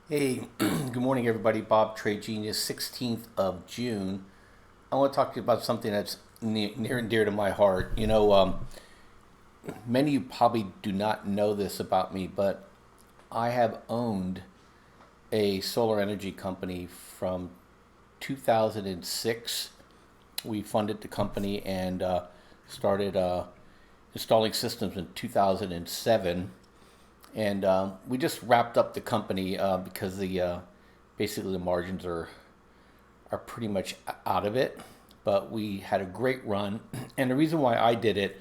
Hey, good morning, everybody. Bob, Trade Genius, 16th of June. I want to talk to you about something that's near and dear to my heart. Many of you probably do not know this about me, but I have owned a solar energy company from 2006. We funded the company and started installing systems in 2007. And we just wrapped up the company because the basically the margins are pretty much out of it. But we had a great run, and the reason why I did it,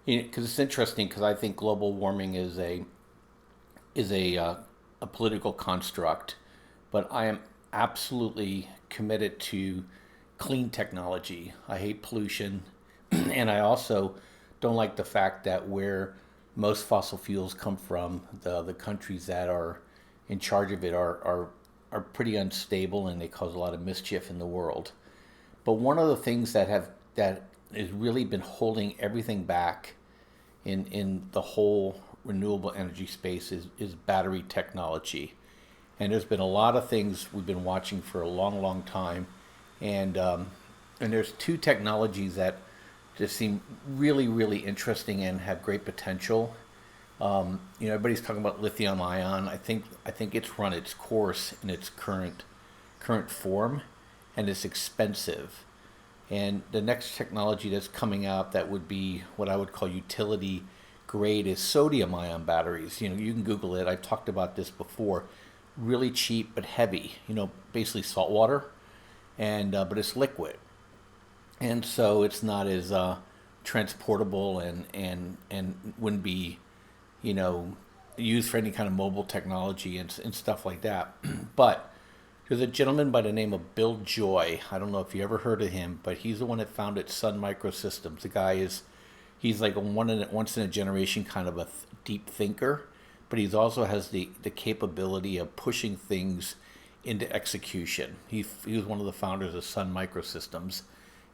because it's interesting, because I think global warming is a political construct, but I am absolutely committed to clean technology. I hate pollution, and I also don't like the fact that where most fossil fuels come from, the countries that are in charge of it are pretty unstable and they cause a lot of mischief in the world. But one of the things that has really been holding everything back in the whole renewable energy space is battery technology. And there's been a lot of things we've been watching for a long, long time, and and there's two technologies that just seem really, really interesting and have great potential. Everybody's talking about lithium ion. I think it's run its course in its current form, and it's expensive. And the next technology that's coming out that would be what I would call utility grade is sodium ion batteries. You can Google it. I've talked about this before. Really cheap but heavy. Basically salt water, and but it's liquid, and so it's not as transportable and wouldn't be you know used for any kind of mobile technology and stuff like that. But there's a gentleman by the name of Bill Joy. I don't know if you ever heard of him, but he's the one that founded Sun Microsystems. The guy is he's like a once in a generation kind of a deep thinker, but he's also has the capability of pushing things into execution. He was one of the founders of Sun Microsystems,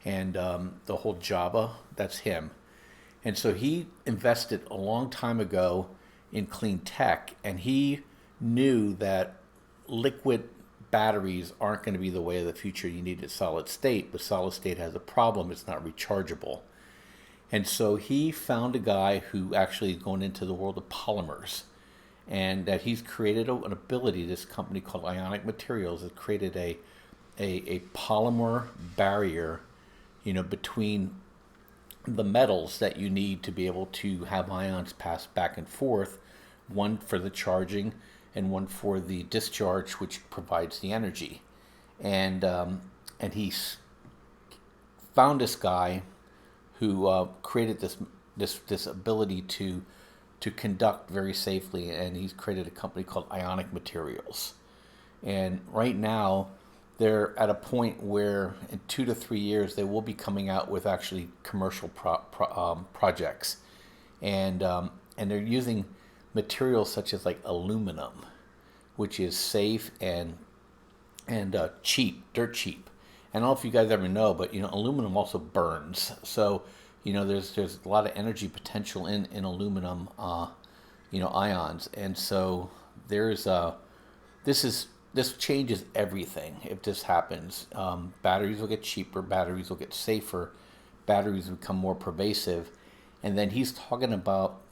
and the whole Java, that's him. And so he invested a long time ago in clean tech, and he knew that liquid batteries aren't going to be the way of the future. You need a solid state, but solid state has a problem. It's not rechargeable. And so he found a guy who actually is going into the world of polymers, and that he's created an ability. This company called Ionic Materials has created a polymer barrier, between the metals that you need to be able to have ions pass back and forth, one for the charging and one for the discharge, which provides the energy. And he's found this guy who created this ability to conduct very safely, and he's created a company called Ionic Materials. And right now, they're at a point where in 2 to 3 years they will be coming out with actually commercial projects, and they're using materials such as like aluminum, which is safe and cheap, dirt cheap. And I don't know if you guys ever know, but aluminum also burns. So there's a lot of energy potential in aluminum, ions, and so there's this is this changes everything if this happens. Batteries will get cheaper, batteries will get safer, batteries will become more pervasive, and then he's talking about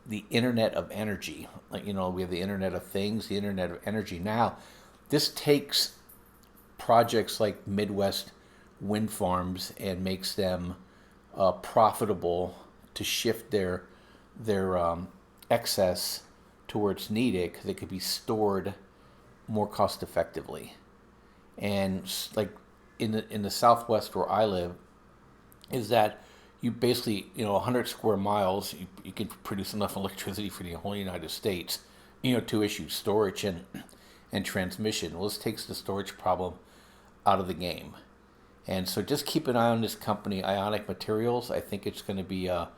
the Internet of Energy. Like we have the Internet of Things, the Internet of Energy. Now, this takes projects like Midwest wind farms and makes them profitable to shift their excess towards needed because it could be stored more cost effectively. And like in the Southwest where I live, is that you basically 100 square miles you can produce enough electricity for the whole United States. Two issues: storage and transmission. Well, this takes the storage problem out of the game. And so just keep an eye on this company, Ionic Materials. I think it's going to be a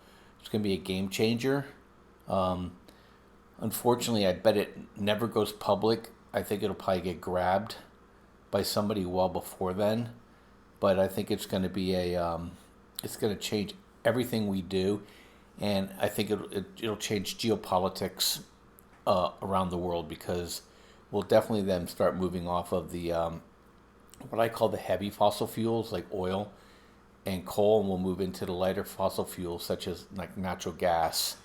game changer. Um, Unfortunately, I bet it never goes public. I think it'll probably get grabbed by somebody well before then. But I think it's going to change everything we do, and I think it'll change geopolitics around the world because we'll definitely then start moving off of the what I call the heavy fossil fuels like oil and coal, and we'll move into the lighter fossil fuels such as like natural gas,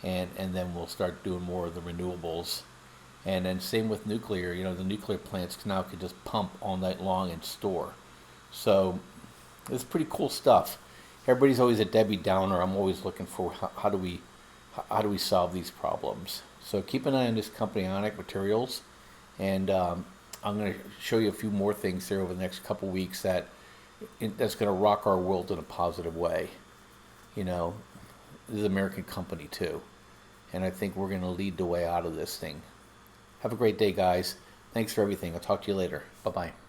and then we'll start doing more of the renewables. And then same with nuclear. The nuclear plants now can just pump all night long and store. So it's pretty cool stuff. Everybody's always a Debbie Downer. I'm always looking for how do we solve these problems. So keep an eye on this company, Ionic Materials, and I'm going to show you a few more things here over the next couple weeks that's going to rock our world in a positive way. This is an American company too, and I think we're going to lead the way out of this thing. Have a great day, guys. Thanks for everything. I'll talk to you later. Bye-bye.